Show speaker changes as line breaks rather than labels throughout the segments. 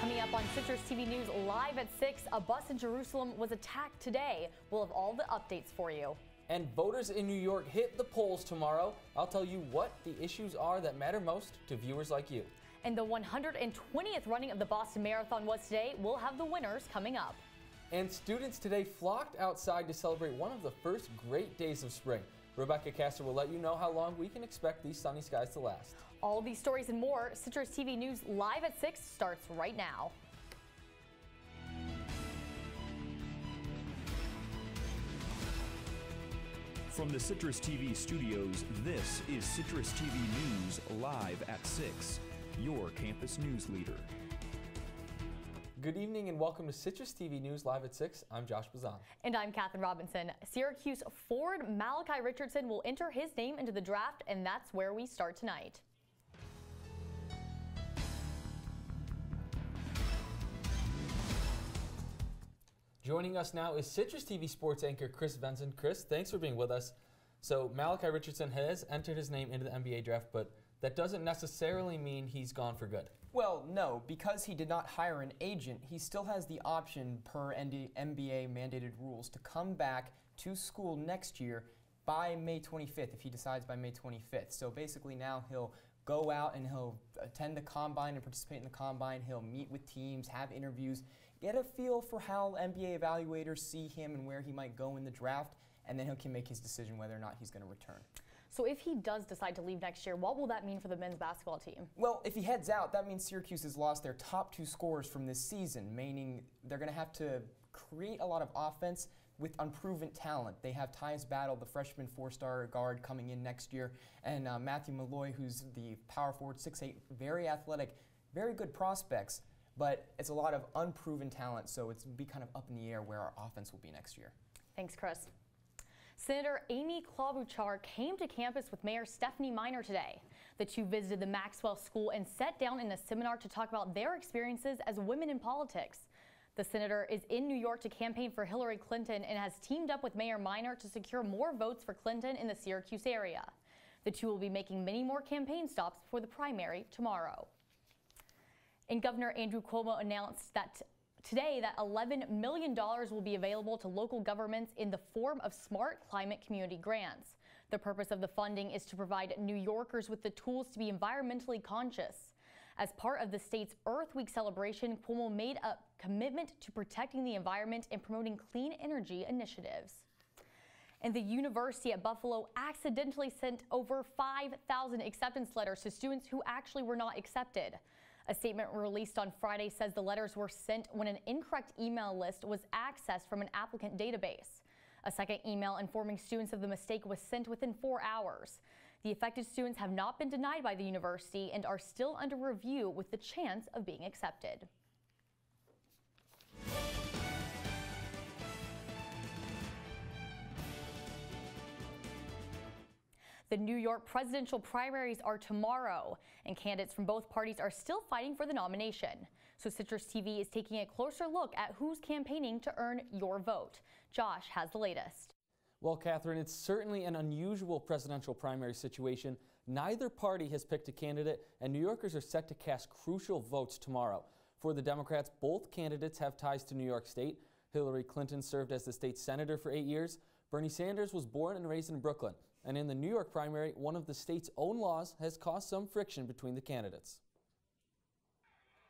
Coming up on Citrus TV News live at 6, a bus in Jerusalem was attacked today. We'll have all the updates for you.
And voters in New York hit the polls tomorrow. I'll tell you what the issues are that matter most to viewers like you.
And the 120th running of the Boston Marathon was today. We'll have the winners coming up.
And students today flocked outside to celebrate one of the first great days of spring. Rebecca Castor will let you know how long we can expect these sunny skies to last. All
these stories and more, Citrus TV News live at 6 starts right now.
From the Citrus TV studios, this is Citrus TV News live at 6, your campus news leader.
Good evening and welcome to Citrus TV News live at 6. I'm Josh Bazan.
And I'm Kathryn Robinson. Syracuse forward Malachi Richardson will enter his name into the draft, and that's where we start tonight.
Joining us now is Citrus TV sports anchor Chris Benson. Chris, thanks for being with us. So Malachi Richardson has entered his name into the NBA draft, but that doesn't necessarily mean he's gone for good.
Well, no, because he did not hire an agent, he still has the option per NBA mandated rules to come back to school next year by May 25th, if he decides by May 25th. So basically now he'll go out and he'll attend the combine and participate in the combine. He'll meet with teams, have interviews, get a feel for how NBA evaluators see him and where he might go in the draft, and then he can make his decision whether or not he's going to return.
So if he does decide to leave next year, what will that mean for the men's basketball team?
Well, if he heads out, that means Syracuse has lost their top two scorers from this season, meaning they're going to have to create a lot of offense with unproven talent. They have Tyus Battle, the freshman four-star guard, coming in next year, and Matthew Malloy, who's the power forward, 6'8", very athletic, very good prospects, but it's a lot of unproven talent, so it's be kind of up in the air where our offense will be next year.
Thanks, Chris. Senator Amy Klobuchar came to campus with Mayor Stephanie Miner today. The two visited the Maxwell School and sat down in a seminar to talk about their experiences as women in politics. The senator is in New York to campaign for Hillary Clinton and has teamed up with Mayor Miner to secure more votes for Clinton in the Syracuse area. The two will be making many more campaign stops before the primary tomorrow. And Governor Andrew Cuomo announced that today that $11 million will be available to local governments in the form of Smart Climate Community Grants. The purpose of the funding is to provide New Yorkers with the tools to be environmentally conscious. As part of the state's Earth Week celebration, Cuomo made a commitment to protecting the environment and promoting clean energy initiatives. And the University at Buffalo accidentally sent over 5,000 acceptance letters to students who actually were not accepted. A statement released on Friday says the letters were sent when an incorrect email list was accessed from an applicant database. A second email informing students of the mistake was sent within 4 hours. The affected students have not been denied by the university and are still under review with the chance of being accepted. The New York presidential primaries are tomorrow, and candidates from both parties are still fighting for the nomination. So Citrus TV is taking a closer look at who's campaigning to earn your vote. Josh has the latest.
Well, Kathryn, it's certainly an unusual presidential primary situation. Neither party has picked a candidate, and New Yorkers are set to cast crucial votes tomorrow. For the Democrats, both candidates have ties to New York State. Hillary Clinton served as the state senator for 8 years. Bernie Sanders was born and raised in Brooklyn. And in the New York primary, one of the state's own laws has caused some friction between the candidates.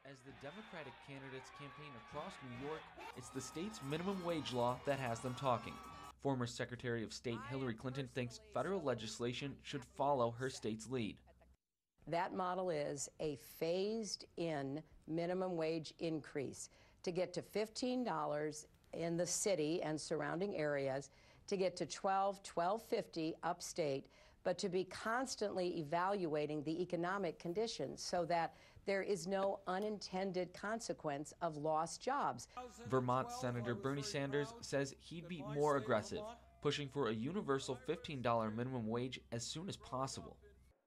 As the Democratic candidates campaign across New York, it's the state's minimum wage law that has them talking. Former Secretary of State Hillary Clinton thinks federal legislation should follow her state's lead.
That model is a phased-in minimum wage increase to get to $15 in the city and surrounding areas, to get to $12.50 upstate, but to be constantly evaluating the economic conditions so that there is no unintended consequence of lost jobs.
Vermont Senator Bernie Sanders says he'd be more aggressive, pushing for a universal $15 minimum wage as soon as possible.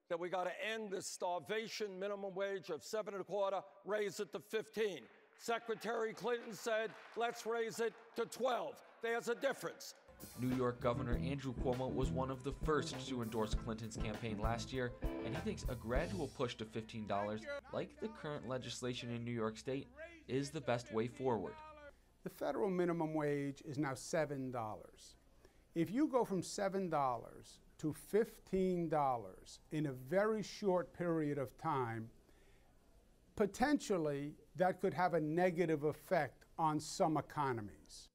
That we got to end this starvation minimum wage of $7.25, raise it to 15. Secretary Clinton said, let's raise it to 12. There's a difference.
New York Governor Andrew Cuomo was one of the first to endorse Clinton's campaign last year, and he thinks a gradual push to $15, like the current legislation in New York State, is the best way forward.
The federal minimum wage is now $7. If you go from $7 to $15 in a very short period of time, potentially that could have a negative effect on some economies.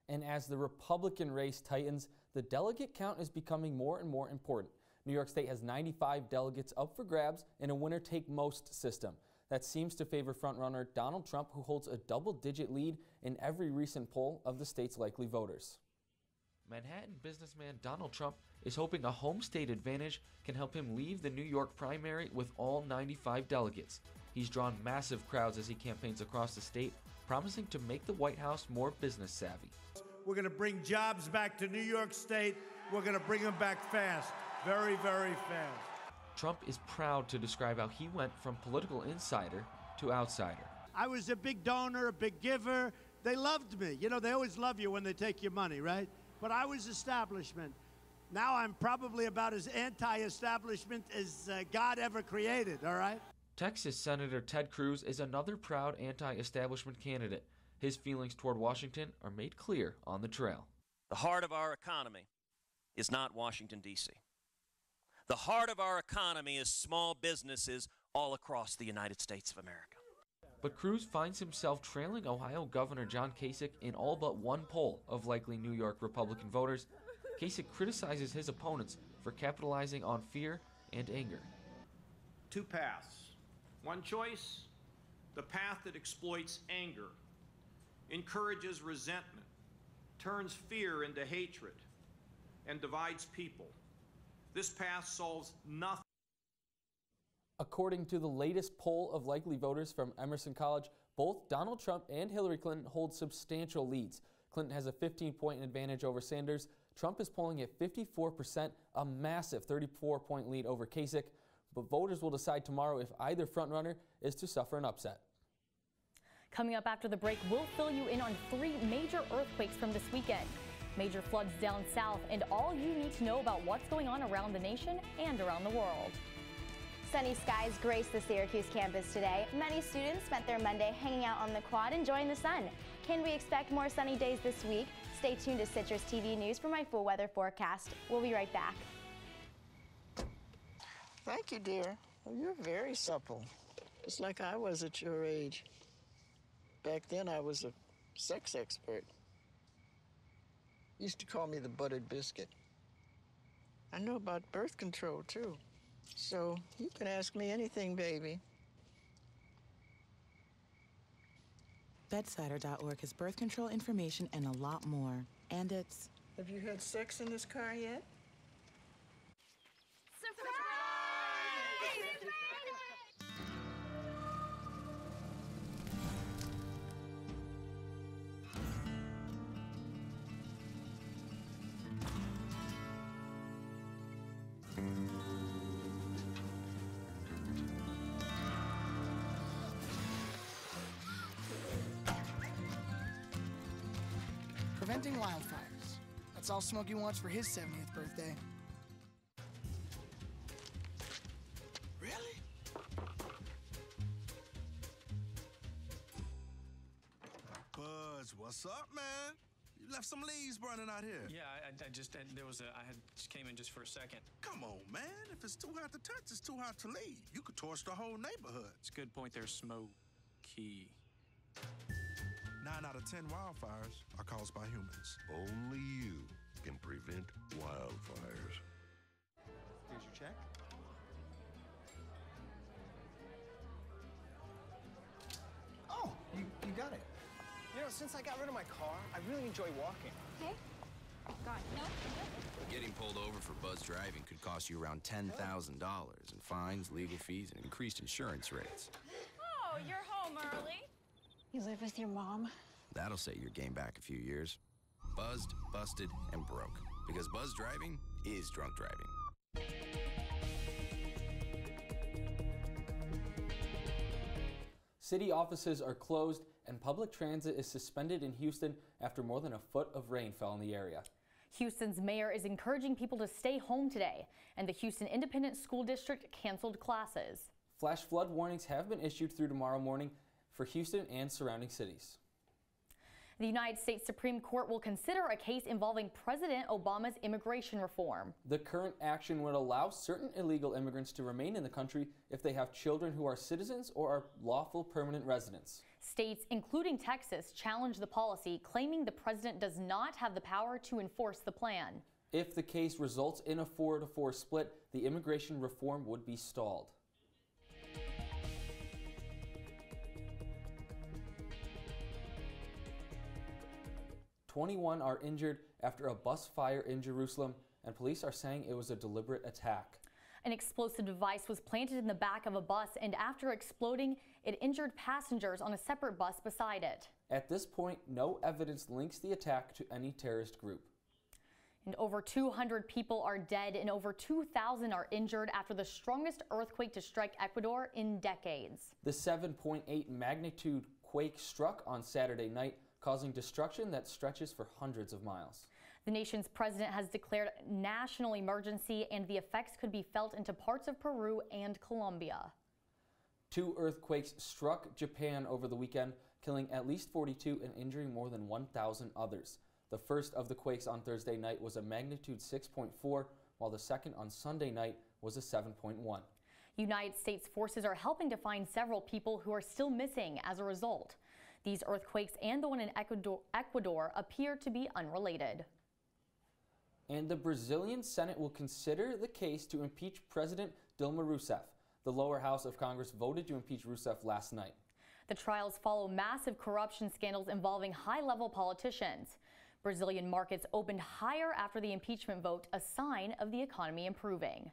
And as the Republican race tightens, the delegate count is becoming more and more important. New York State has 95 delegates up for grabs in a winner-take-most system. That seems to favor frontrunner Donald Trump, who holds a double-digit lead in every recent poll of the state's likely voters.
Manhattan businessman Donald Trump is hoping a home state advantage can help him leave the New York primary with all 95 delegates. He's drawn massive crowds as he campaigns across the state, promising to make the White House more business savvy.
We're going to bring jobs back to New York State. We're going to bring them back fast, very, very fast.
Trump is proud to describe how he went from political insider to outsider.
I was a big donor, a big giver. They loved me. You know, they always love you when they take your money, right? But I was establishment. Now I'm probably about as anti-establishment as God ever created, all right?
Texas Senator Ted Cruz is another proud anti-establishment candidate. His feelings toward Washington are made clear on the trail.
The heart of our economy is not Washington, D.C. The heart of our economy is small businesses all across the United States of America.
But Cruz finds himself trailing Ohio Governor John Kasich in all but one poll of likely New York Republican voters. Kasich criticizes his opponents for capitalizing on fear and anger.
Two paths. One choice, the path that exploits anger, encourages resentment, turns fear into hatred, and divides people. This path solves nothing.
According to the latest poll of likely voters from Emerson College, both Donald Trump and Hillary Clinton hold substantial leads. Clinton has a 15-point advantage over Sanders. Trump is polling at 54%, a massive 34-point lead over Kasich. But voters will decide tomorrow if either frontrunner is to suffer an upset.
Coming up after the break, we'll fill you in on 3 major earthquakes from this weekend. Major floods down south, and all you need to know about what's going on around the nation and around the world.
Sunny skies graced the Syracuse campus today. Many students spent their Monday hanging out on the quad enjoying the sun. Can we expect more sunny days this week? Stay tuned to Citrus TV News for my full weather forecast. We'll be right back.
Thank you, dear. Well, you're very supple, just like I was at your age. Back then, I was a sex expert. Used to call me the buttered biscuit. I know about birth control, too. So you can ask me anything, baby.
Bedsider.org has birth control information and a lot more. And it's...
Have you had sex in this car yet?
Preventing wildfires. That's all Smokey wants for his 70th birthday.
Really? Buzz, what's up, man? You left some leaves burning out here.
Yeah, I just came in just for a second.
Come on, man. If it's too hot to touch, it's too hot to leave. You could torch the whole neighborhood.
It's a good point there, Smokey.
9 out of 10 wildfires are caused by humans.
Only you can prevent wildfires.
Here's your check. Oh, you got it. You know, since I got rid of my car, I really enjoy walking.
Okay. God, no.
Getting pulled over for buzz driving could cost you around $10,000 in fines, legal fees, and increased insurance rates.
Oh, you're home early. You live with your mom?
That'll set your game back a few years. Buzzed, busted, and broke. Because buzz driving is drunk driving.
City offices are closed and public transit is suspended in Houston after more than a foot of rain fell in the area.
Houston's mayor is encouraging people to stay home today, and the Houston Independent School District canceled classes.
Flash flood warnings have been issued through tomorrow morning. for Houston and surrounding cities.
The United States Supreme Court will consider a case involving President Obama's immigration reform.
The current action would allow certain illegal immigrants to remain in the country if they have children who are citizens or are lawful permanent residents.
States, including Texas, challenged the policy, claiming the president does not have the power to enforce the plan.
If the case results in a 4-4 split, the immigration reform would be stalled. "21 are injured after a bus fire in Jerusalem, and police are saying it was a deliberate attack."
An explosive device was planted in the back of a bus, and after exploding, it injured passengers on a separate bus beside it.
At this point, no evidence links the attack to any terrorist group.
And over 200 people are dead and over 2,000 are injured after the strongest earthquake to strike Ecuador in decades.
The 7.8 magnitude quake struck on Saturday night, causing destruction that stretches for hundreds of miles.
The nation's president has declared national emergency, and the effects could be felt into parts of Peru and Colombia.
2 earthquakes struck Japan over the weekend, killing at least 42 and injuring more than 1,000 others. The first of the quakes on Thursday night was a magnitude 6.4, while the second on Sunday night was a 7.1.
United States forces are helping to find several people who are still missing as a result. These earthquakes and the one in Ecuador appear to be unrelated.
And the Brazilian Senate will consider the case to impeach President Dilma Rousseff. The lower house of Congress voted to impeach Rousseff last night.
The trials follow massive corruption scandals involving high-level politicians. Brazilian markets opened higher after the impeachment vote, a sign of the economy improving.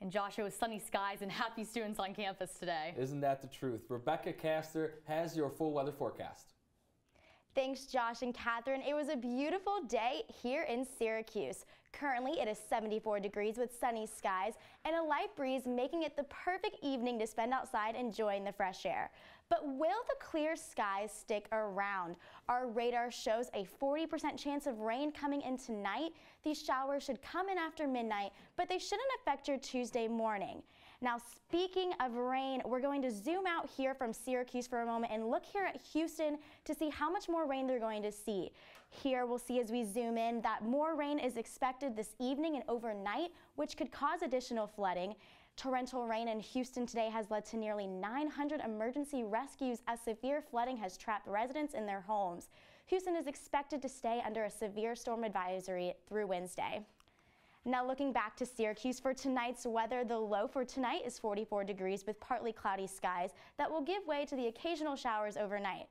And Josh, it was sunny skies and happy students on campus today.
Isn't that the truth? Rebecca Castor has your full weather forecast.
Thanks, Josh and Kathryn. It was a beautiful day here in Syracuse. Currently, it is 74 degrees with sunny skies and a light breeze, making it the perfect evening to spend outside enjoying the fresh air. But will the clear skies stick around? Our radar shows a 40% chance of rain coming in tonight. These showers should come in after midnight, but they shouldn't affect your Tuesday morning. Now, speaking of rain, we're going to zoom out here from Syracuse for a moment and look here at Houston to see how much more rain they're going to see. Here we'll see as we zoom in that more rain is expected this evening and overnight, which could cause additional flooding. Torrential rain in Houston today has led to nearly 900 emergency rescues as severe flooding has trapped residents in their homes. Houston is expected to stay under a severe storm advisory through Wednesday. Now looking back to Syracuse for tonight's weather, the low for tonight is 44 degrees with partly cloudy skies that will give way to the occasional showers overnight.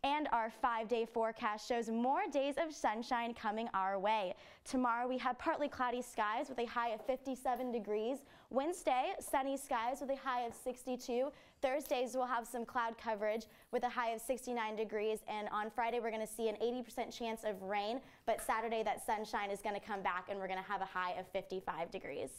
And our 5-day forecast shows more days of sunshine coming our way. Tomorrow we have partly cloudy skies with a high of 57 degrees. Wednesday, sunny skies with a high of 62. Thursdays we'll have some cloud coverage with a high of 69 degrees. And on Friday we're going to see an 80% chance of rain. But Saturday that sunshine is going to come back and we're going to have a high of 55 degrees.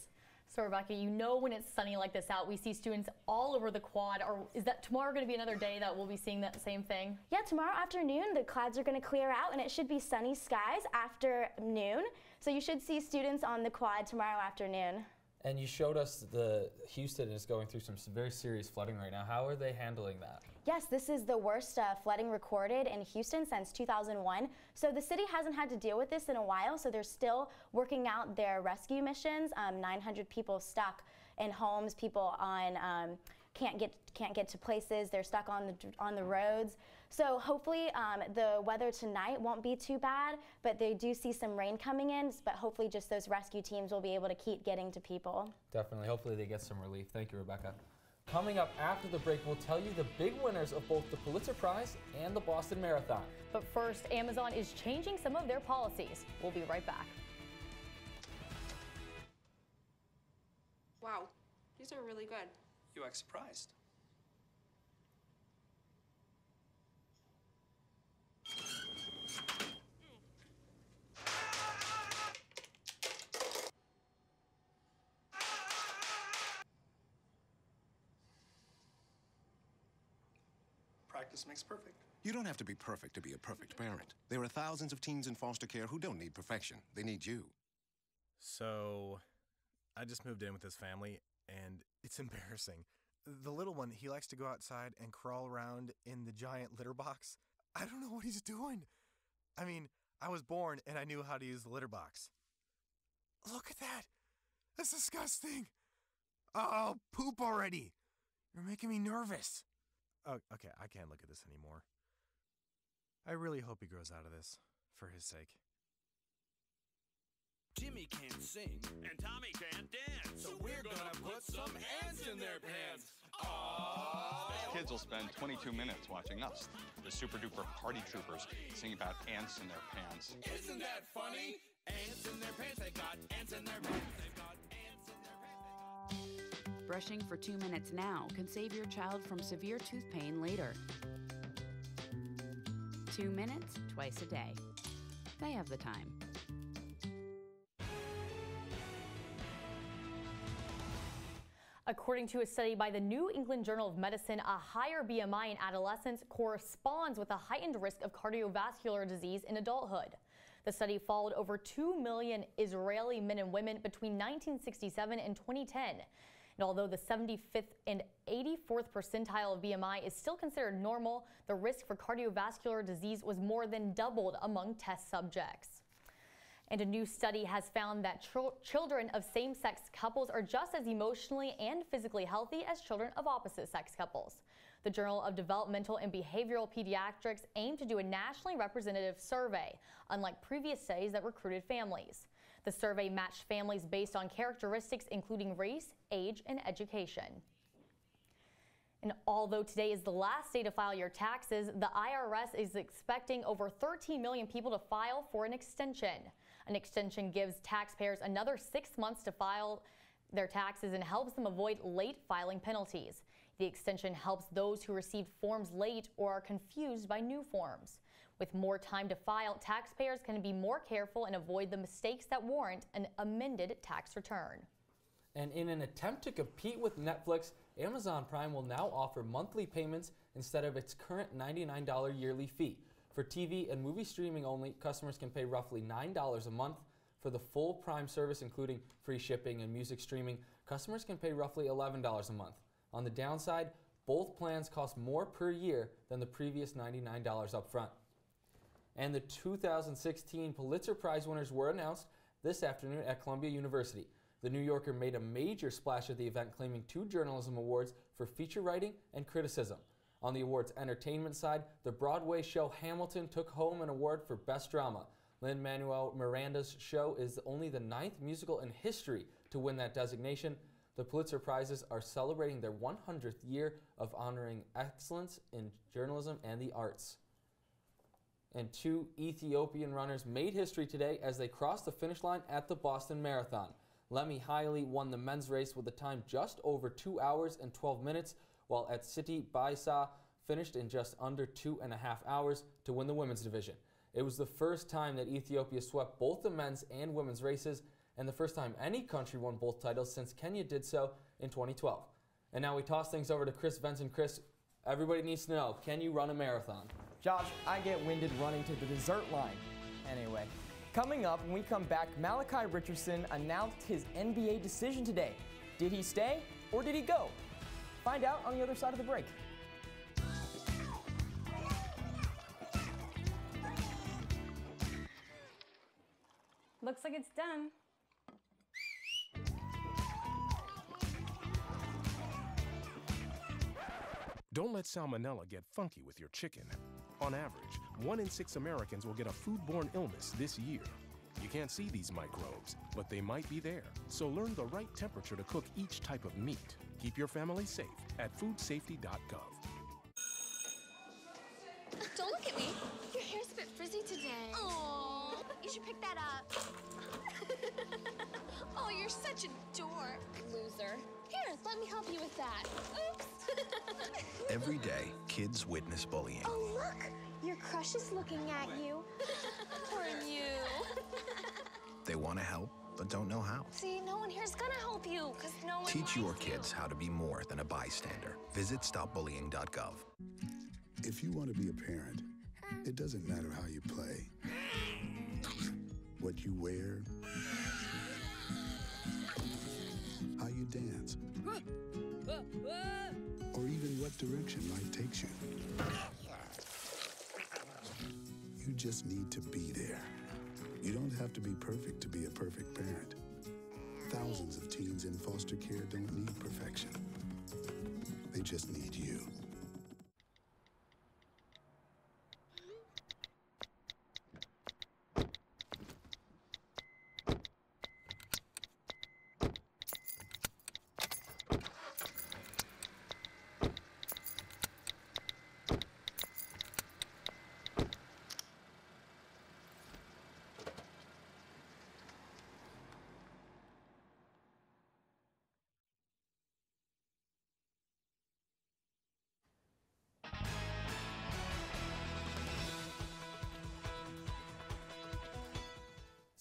So Rebecca, you know when it's sunny like this out, we see students all over the quad. Or is that tomorrow going to be another day that we'll be seeing that same thing?
Yeah, tomorrow afternoon the clouds are going to clear out and it should be sunny skies after noon. So you should see students on the quad tomorrow afternoon.
And you showed us the Houston is going through some very serious flooding right now. How are they handling that?
Yes, this is the worst flooding recorded in Houston since 2001. So the city hasn't had to deal with this in a while, so they're still working out their rescue missions. 900 people stuck in homes, people on can't get to places. They're stuck on the roads. So hopefully the weather tonight won't be too bad, but they do see some rain coming in, but hopefully just those rescue teams will be able to keep getting to people.
Definitely. Hopefully they get some relief. Thank you, Rebecca. Coming up after the break, we'll tell you the big winners of both the Pulitzer Prize and the Boston Marathon.
But first, Amazon is changing some of their policies. We'll be right back.
Wow, these are really good.
You act surprised. Practice makes perfect.
You don't have to be perfect to be a perfect parent. There are thousands of teens in foster care who don't need perfection. They need you.
So, I just moved in with this family, and it's embarrassing. The little one, he likes to go outside and crawl around in the giant litter box. I don't know what he's doing. I mean, I was born and I knew how to use the litter box. Look at that. That's disgusting. Oh, poop already. You're making me nervous. Oh, okay, I can't look at this anymore. I really hope he grows out of this, for his sake.
Jimmy can't sing, and Tommy can't dance, so we're gonna put some ants in their pants. Aww.
Kids will spend 22 minutes watching us, the super duper party troopers, sing about ants in their pants.
Isn't that funny? Ants in their pants, they got ants in their pants, they've got ants in their pants.
Brushing for 2 minutes now can save your child from severe tooth pain later. 2 minutes, twice a day. They have the time.
According to a study by the New England Journal of Medicine, a higher BMI in adolescence corresponds with a heightened risk of cardiovascular disease in adulthood. The study followed over 2 million Israeli men and women between 1967 and 2010. And although the 75th and 84th percentile of BMI is still considered normal, the risk for cardiovascular disease was more than doubled among test subjects. And a new study has found that children of same-sex couples are just as emotionally and physically healthy as children of opposite-sex couples. The Journal of Developmental and Behavioral Pediatrics aimed to do a nationally representative survey, unlike previous studies that recruited families. The survey matched families based on characteristics including race, age, and education. And although today is the last day to file your taxes, the IRS is expecting over 13 million people to file for an extension. An extension gives taxpayers another 6 months to file their taxes and helps them avoid late filing penalties. The extension helps those who received forms late or are confused by new forms. With more time to file, taxpayers can be more careful and avoid the mistakes that warrant an amended tax return.
And in an attempt to compete with Netflix, Amazon Prime will now offer monthly payments instead of its current $99 yearly fee. For TV and movie streaming only, customers can pay roughly $9 a month. For the full Prime service, including free shipping and music streaming, customers can pay roughly $11 a month. On the downside, both plans cost more per year than the previous $99 up front. And the 2016 Pulitzer Prize winners were announced this afternoon at Columbia University. The New Yorker made a major splash at the event, claiming 2 journalism awards for feature writing and criticism. On the awards entertainment side, the Broadway show Hamilton took home an award for Best Drama. Lin-Manuel Miranda's show is only the 9th musical in history to win that designation. The Pulitzer Prizes are celebrating their 100th year of honoring excellence in journalism and the arts. And 2 Ethiopian runners made history today as they crossed the finish line at the Boston Marathon. Lemmy Haile won the men's race with a time just over 2 hours and 12 minutes, while Etsiti Baisa finished in just under 2.5 hours to win the women's division. It was the first time that Ethiopia swept both the men's and women's races, and the first time any country won both titles since Kenya did so in 2012. And now we toss things over to Chris Benson. Chris, everybody needs to know, can you run a marathon?
Josh, I get winded running to the dessert line. Anyway, coming up when we come back, Malachi Richardson announced his NBA decision today. Did he stay or did he go? Find out on the other side of the break.
Looks like it's done.
Don't let salmonella get funky with your chicken. On average, 1 in 6 Americans will get a foodborne illness this year. You can't see these microbes, but they might be there. So learn the right temperature to cook each type of meat. Keep your family safe at foodsafety.gov.
Don't look at me. Your hair's a bit frizzy today. Aww. You should pick that up. Oh, you're such a dork. Loser. Here, let me help you with that. Oops.
Every day, kids witness bullying.
Oh, look. Your crush is looking at you. Poor you.
They want to help, but don't know how.
See, no one here's gonna help you, because no one
Teach your kids how to be more than a bystander. Visit stopbullying.gov.
If you want to be a parent, it doesn't matter how you play, what you wear, what direction life takes you. You just need to be there. You don't have to be perfect to be a perfect parent. Thousands of teens in foster care don't need perfection. They just need you.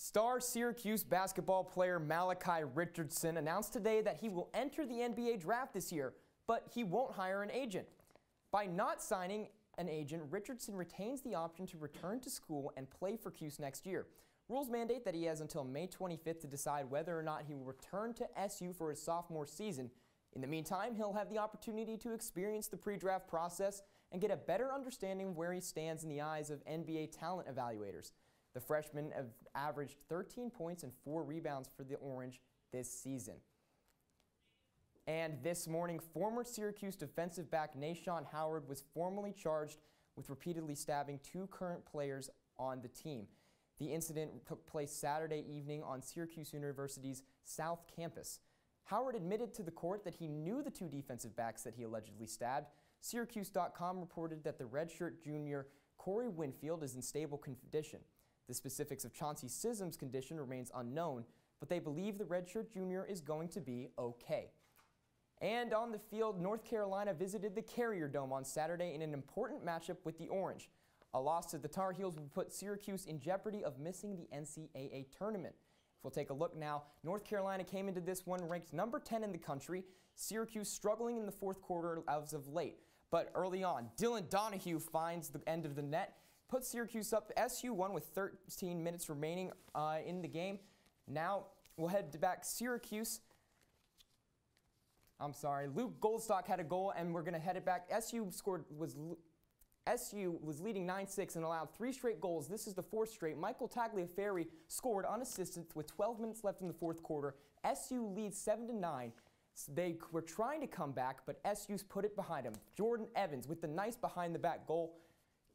Star Syracuse basketball player Malachi Richardson announced today that he will enter the NBA draft this year, but he won't hire an agent. By not signing an agent, Richardson retains the option to return to school and play for Cuse next year. Rules mandate that he has until May 25th to decide whether or not he will return to SU for his sophomore season. In the meantime, he'll have the opportunity to experience the pre-draft process and get a better understanding of where he stands in the eyes of NBA talent evaluators. The freshman have averaged 13 points and 4 rebounds for the Orange this season. And this morning, former Syracuse defensive back Nashawn Howard was formally charged with repeatedly stabbing 2 current players on the team. The incident took place Saturday evening on Syracuse University's South Campus. Howard admitted to the court that he knew the 2 defensive backs that he allegedly stabbed. Syracuse.com reported that the redshirt junior Corey Winfield is in stable condition. The specifics of Chauncey Sism's condition remains unknown, but they believe the redshirt junior is going to be okay. And on the field, North Carolina visited the Carrier Dome on Saturday in an important matchup with the Orange. A loss to the Tar Heels would put Syracuse in jeopardy of missing the NCAA tournament. If we'll take a look now, North Carolina came into this one ranked number 10 in the country, Syracuse struggling in the 4th quarter as of late. But early on, Dylan Donahue finds the end of the net, puts Syracuse up. SU won with 13 minutes remaining in the game. Now we'll head back Syracuse. Luke Goldstock had a goal, and we're going to head it back. SU was leading 9-6 and allowed 3 straight goals. This is the 4th straight. Michael Tagliaferri scored unassisted with 12 minutes left in the 4th quarter. SU leads 7-9. They were trying to come back, but SU's put it behind them. Jordan Evans with the nice behind-the-back goal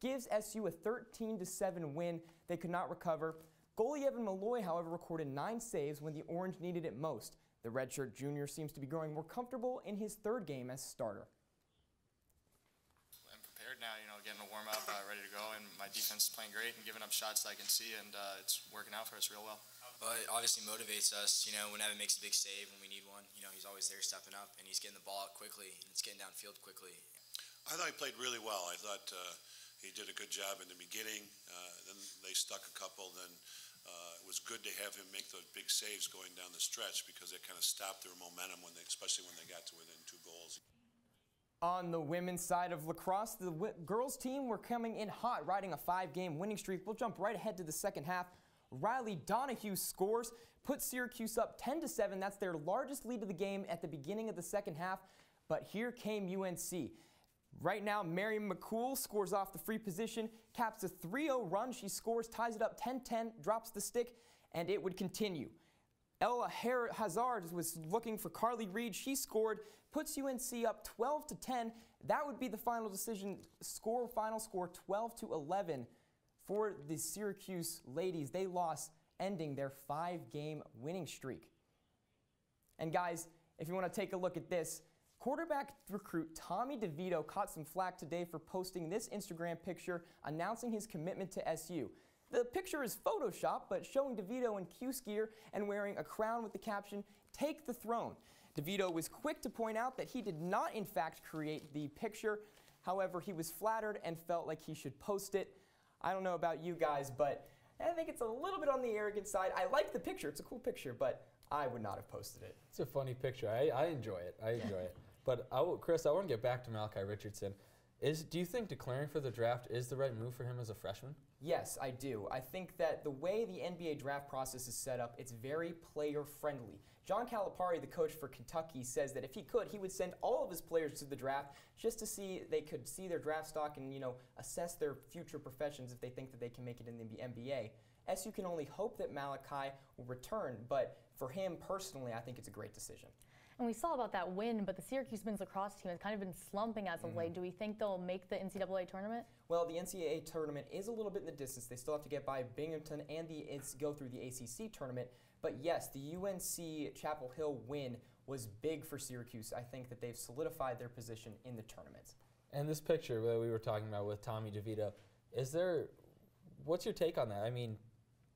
gives SU a 13-7 win. They could not recover. Goalie Evan Malloy, however, recorded 9 saves when the Orange needed it most. The redshirt junior seems to be growing more comfortable in his 3rd game as starter.
I'm prepared now, getting a warm-up, ready to go, and my defense is playing great and giving up shots that I can see, and it's working out for us real well.
Well, it obviously motivates us, when Evan makes a big save when we need one. He's always there stepping up, and he's getting the ball out quickly, and it's getting downfield quickly.
I thought he played really well. I thought he did a good job in the beginning. Then they stuck a couple. Then it was good to have him make those big saves going down the stretch because it kind of stopped their momentum, especially when they got to within 2 goals.
On the women's side of lacrosse, the girls team were coming in hot, riding a 5-game winning streak. We'll jump right ahead to the second half. Riley Donahue scores, puts Syracuse up 10-7. That's their largest lead of the game at the beginning of the second half. But here came UNC. Right now, Mary McCool scores off the free position, caps a 3-0 run. She scores, ties it up 10-10, drops the stick, and it would continue. Ella Hazard was looking for Carly Reed. She scored, puts UNC up 12-10. That would be the final decision final score 12-11 for the Syracuse ladies. They lost, ending their 5-game winning streak. And guys, if you want to take a look at this, quarterback recruit Tommy DeVito caught some flack today for posting this Instagram picture announcing his commitment to SU. The picture is photoshopped, but showing DeVito in Cuse gear and wearing a crown with the caption, "Take the throne." DeVito was quick to point out that he did not in fact create the picture. However, he was flattered and felt like he should post it. I don't know about you guys, but I think it's a little bit on the arrogant side. I like the picture. It's a cool picture, but I would not have posted it.
It's a funny picture. I enjoy it. I enjoy it. But Chris, I want to get back to Malachi Richardson. Do you think declaring for the draft is the right move for him as a freshman?
Yes, I do. I think that the way the NBA draft process is set up, it's very player-friendly. John Calipari, the coach for Kentucky, says that if he could, he would send all of his players to the draft just to see they could see their draft stock and, assess their future professions if they think that they can make it in the NBA. SU can only hope that Malachi will return, but for him personally, I think it's a great decision.
And we saw about that win, but the Syracuse men's lacrosse team has kind of been slumping as of late. Do we think they'll make the NCAA tournament?
Well, the NCAA tournament is a little bit in the distance. They still have to get by Binghamton and go through the ACC tournament. But yes, the UNC Chapel Hill win was big for Syracuse. I think that they've solidified their position in the tournament.
And this picture that we were talking about with Tommy DeVito, what's your take on that? I mean,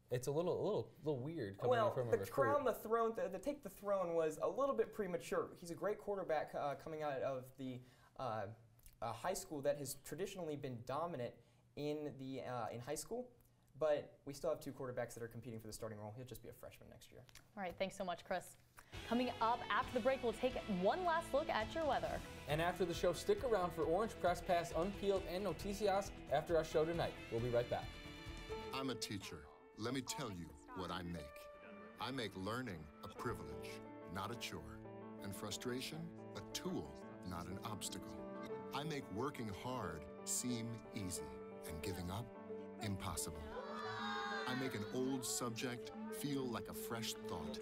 it's a little weird coming from a recruit.
The take the throne was a little bit premature. He's a great quarterback coming out of the high school that has traditionally been dominant in high school. But we still have two quarterbacks that are competing for the starting role. He'll just be a freshman next year.
All right, thanks so much, Chris. Coming up after the break, we'll take one last look at your weather.
And after the show, stick around for Orange Press Pass, Unpeeled, and Noticias after our show tonight. We'll be right back.
I'm a teacher. Let me tell you what I make. I make learning a privilege, not a chore, and frustration a tool, not an obstacle. I make working hard seem easy and giving up impossible. I make an old subject feel like a fresh thought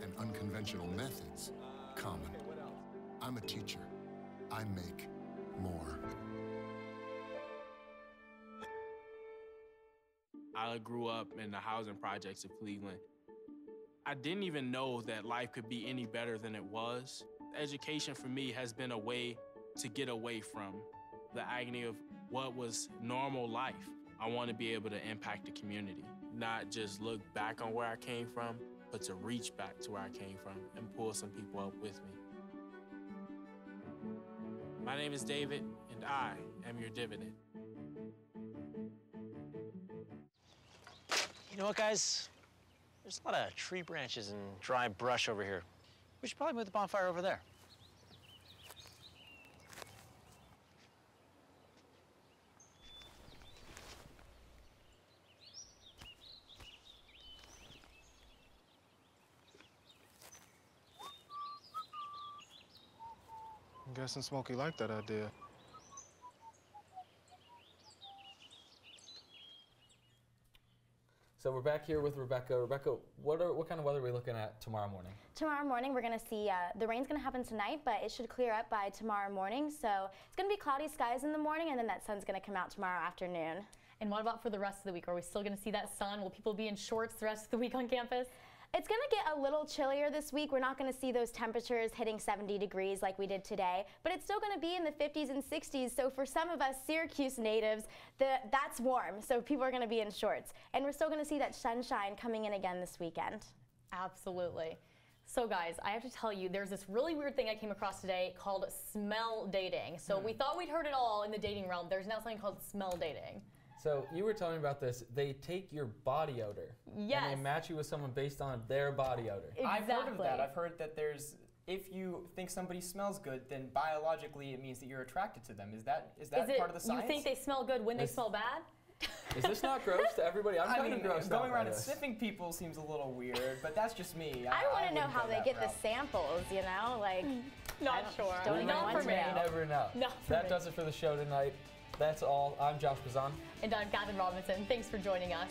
and unconventional methods common. I'm a teacher. I make more.
I grew up in the housing projects of Cleveland. I didn't even know that life could be any better than it was. Education for me has been a way to get away from the agony of what was normal life. I want to be able to impact the community, not just look back on where I came from, but to reach back to where I came from and pull some people up with me. My name is David, and I am your dividend.
You know what, guys? There's a lot of tree branches and dry brush over here. We should probably move the bonfire over there.
I'm guessing Smokey liked that idea.
So we're back here with Rebecca. Rebecca, what kind of weather are we looking at tomorrow morning?
Tomorrow morning, we're going to see the rain's going to happen tonight, but it should clear up by tomorrow morning. So it's going to be cloudy skies in the morning, and then that sun's going to come out tomorrow afternoon.
And what about for the rest of the week? Are we still going to see that sun? Will people be in shorts the rest of the week on campus?
It's going to get a little chillier this week. We're not going to see those temperatures hitting 70 degrees like we did today, but it's still going to be in the 50s and 60s. So for some of us Syracuse natives, that's warm. So people are going to be in shorts. And we're still going to see that sunshine coming in again this weekend.
Absolutely. So guys, I have to tell you, there's this really weird thing I came across today called smell dating. So we thought we'd heard it all in the dating realm. There's now something called smell dating.
So you were telling me about this. They take your body odor.
Yes.
And they match you with someone based on their body odor.
Exactly.
I've heard of that. I've heard that if you think somebody smells good, then biologically it means that you're attracted to them. Is that part of the science?
You think they smell good when they smell bad?
Is this not gross to everybody? I'm kind of grossed out
going around
by
and
this.
sniffing people seems a little weird, but that's just me.
I want to know how they get the samples, you know? Like,
not sure.
Don't even want to know.
You never know. That does it for the show tonight. That's all. I'm Josh Bazan.
And I'm Kathryn Robinson. Thanks for joining us.